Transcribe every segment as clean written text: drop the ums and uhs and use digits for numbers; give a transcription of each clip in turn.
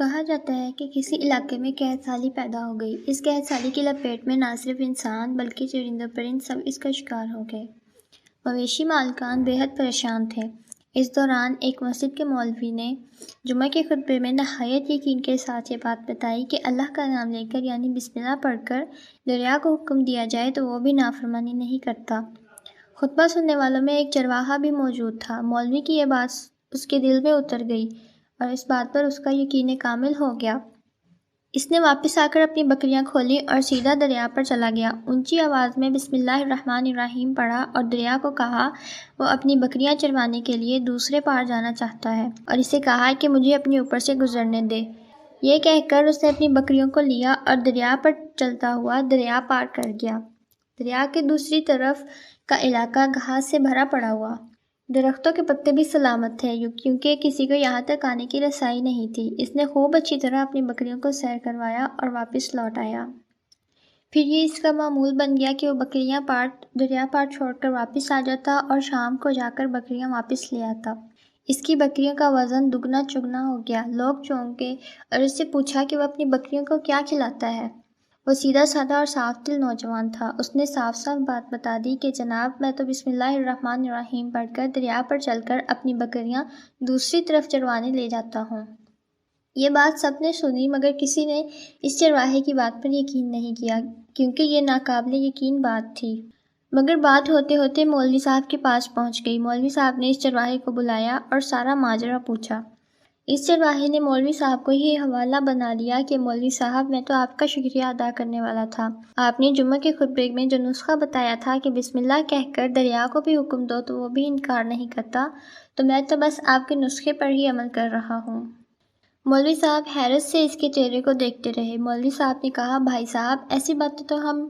کہا جاتا ہے کہ کسی علاقے میں قحط سالی پیدا ہو گئی۔ اس قحط سالی کی لپیٹ میں نہ صرف انسان بلکہ چرند و پرند سب اس کا شکار ہو گئے۔ مویشی مالکان بے حد پریشان تھے۔ اس دوران ایک مسجد کے مولوی نے جمعہ کے خطبے میں نہایت یقین کے ساتھ یہ بات بتائی کہ اللہ کا نام لے کر یعنی بسم اللہ پڑھ کر دریا کو حکم دیا جائے تو وہ بھی نافرمانی نہیں کرتا۔ خطبہ سننے والوں میں ایک چرواہا بھی موجود تھا۔ مولوی کی یہ بات اس کے دل میں اتر گئی اور اس بات پر اس کا یقین کامل ہو گیا۔ اس نے واپس آ کر اپنی بکریاں کھولیں اور سیدھا دریا پر چلا گیا۔ اونچی آواز میں بسم اللہ الرحمن الرحیم پڑھا اور دریا کو کہا وہ اپنی بکریاں چروانے کے لیے دوسرے پار جانا چاہتا ہے اور اسے کہا کہ مجھے اپنے اوپر سے گزرنے دے۔ یہ کہہ کر اس نے اپنی بکریوں کو لیا اور دریا پر چلتا ہوا دریا پار کر گیا۔ دریا کے دوسری طرف کا علاقہ گھاس سے بھرا پڑا ہوا۔ درختوں کے پتے بھی سلامت تھے کیونکہ کسی کو یہاں تک آنے کی رسائی نہیں تھی۔ اس نے خوب اچھی طرح اپنی بکریوں کو سیر کروایا اور واپس لوٹ آیا۔ پھر یہ اس کا معمول بن گیا کہ وہ بکریاں دریا پار چھوڑ کر واپس آ جاتا اور شام کو جا کر بکریاں واپس لے آتا۔ اس کی بکریوں کا وزن دگنا چگنا ہو گیا۔ لوگ چونکے اور اس سے پوچھا کہ وہ اپنی بکریوں کو کیا کھلاتا ہے۔ وہ سیدھا سادہ اور صاف دل نوجوان تھا۔ اس نے صاف صاف بات بتا دی کہ جناب میں تو بسم اللہ الرحمن الرحیم پڑھ کر دریا پر چل کر اپنی بکریاں دوسری طرف چروانے لے جاتا ہوں۔ یہ بات سب نے سنی مگر کسی نے اس چرواہے کی بات پر یقین نہیں کیا کیونکہ یہ ناقابل یقین بات تھی۔ مگر بات ہوتے ہوتے مولوی صاحب کے پاس پہنچ گئی۔ مولوی صاحب نے اس چرواہے کو بلایا اور سارا ماجرا پوچھا۔ اس چرواہے نے مولوی صاحب کو یہ حوالہ بنا لیا کہ مولوی صاحب میں تو آپ کا شکریہ ادا کرنے والا تھا۔ آپ نے جمعہ کے خطبے میں جو نسخہ بتایا تھا کہ بسم اللہ کہہ کر دریا کو بھی حکم دو تو وہ بھی انکار نہیں کرتا تو میں تو بس آپ کے نسخے پر ہی عمل کر رہا ہوں۔ مولوی صاحب حیرت سے اس کے چہرے کو دیکھتے رہے۔ مولوی صاحب نے کہا بھائی صاحب ایسی باتیں تو ہم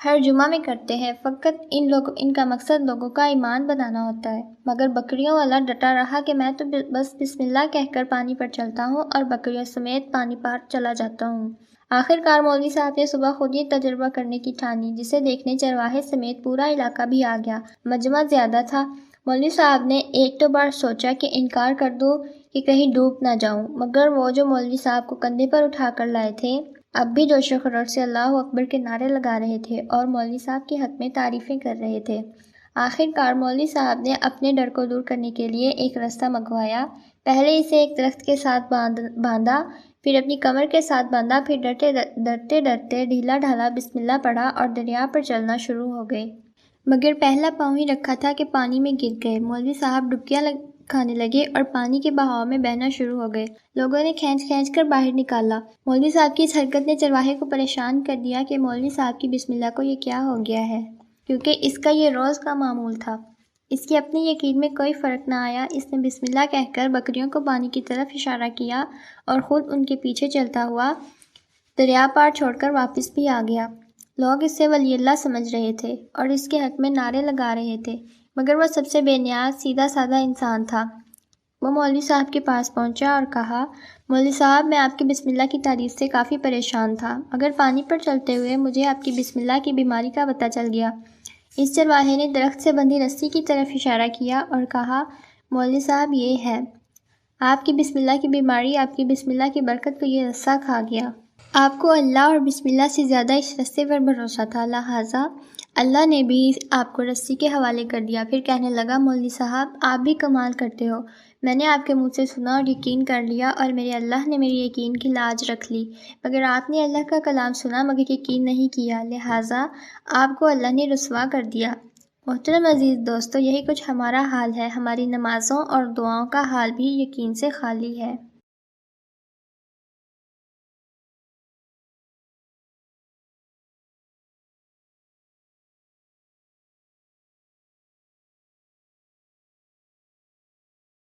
ہر جمعہ میں کرتے ہیں، فقط ان کا مقصد لوگوں کا ایمان بنانا ہوتا ہے۔ مگر بکریوں والا ڈٹا رہا کہ میں تو بس بسم اللہ کہہ کر پانی پر چلتا ہوں اور بکریوں سمیت پانی پار چلا جاتا ہوں۔ آخر کار مولوی صاحب نے صبح خود یہ تجربہ کرنے کی ٹھانی جسے دیکھنے چرواہے سمیت پورا علاقہ بھی آ گیا۔ مجمع زیادہ تھا۔ مولوی صاحب نے ایک دو بار سوچا کہ انکار کر دوں کہ کہیں ڈوب نہ جاؤں مگر وہ جو مولوی صاحب کو کندھے پر اٹھا کر لائے تھے اب بھی جوش و خروش سے اللہ اکبر کے نعرے لگا رہے تھے اور مولوی صاحب کے حق میں تعریفیں کر رہے تھے۔ آخر کار مولوی صاحب نے اپنے ڈر کو دور کرنے کے لیے ایک رستہ منگوایا۔ پہلے اسے ایک درخت کے ساتھ باندھا، پھر اپنی کمر کے ساتھ باندھا، پھر ڈرتے ڈھیلا ڈھالا بسم اللہ پڑھا اور دریا پر چلنا شروع ہو گئے۔ مگر پہلا پاؤں ہی رکھا تھا کہ پانی میں گر گئے۔ مولوی صاحب ڈبکیاں کھانے لگے اور پانی کے بہاؤ میں بہنا شروع ہو گئے۔ لوگوں نے کھینچ کر باہر نکالا۔ مولوی صاحب کی اس حرکت نے چرواہے کو پریشان کر دیا کہ مولوی صاحب کی بسم اللہ کو یہ کیا ہو گیا ہے، کیونکہ اس کا یہ روز کا معمول تھا۔ اس کے اپنے یقین میں کوئی فرق نہ آیا۔ اس نے بسم اللہ کہہ کر بکریوں کو پانی کی طرف اشارہ کیا اور خود ان کے پیچھے چلتا ہوا دریا پار چھوڑ کر واپس بھی آ گیا۔ لوگ اسے ولی اللہ سمجھ رہے تھے اور اس کے حق میں نعرے لگا رہے تھے مگر وہ سب سے بے نیاز سیدھا سادہ انسان تھا۔ وہ مولوی صاحب کے پاس پہنچا اور کہا مولوی صاحب میں آپ کی بسم اللہ کی تعریف سے کافی پریشان تھا مگر پانی پر چلتے ہوئے مجھے آپ کی بسم اللہ کی بیماری کا پتہ چل گیا۔ اس چرواہے نے درخت سے بندھی رسی کی طرف اشارہ کیا اور کہا مولوی صاحب یہ ہے آپ کی بسم اللہ کی بیماری، آپ کی بسم اللہ کی برکت کو یہ رسہ کھا گیا۔ آپ کو اللہ اور بسم اللہ سے زیادہ اس رسے پر بھروسہ تھا، لہٰذا اللہ نے بھی آپ کو رسی کے حوالے کر دیا۔ پھر کہنے لگا مولوی صاحب آپ بھی کمال کرتے ہو، میں نے آپ کے منہ سے سنا اور یقین کر لیا اور میرے اللہ نے میری یقین کی لاج رکھ لی، مگر آپ نے اللہ کا کلام سنا مگر یقین نہیں کیا، لہٰذا آپ کو اللہ نے رسوا کر دیا۔ محترم عزیز دوستو، یہی کچھ ہمارا حال ہے۔ ہماری نمازوں اور دعاؤں کا حال بھی یقین سے خالی ہے۔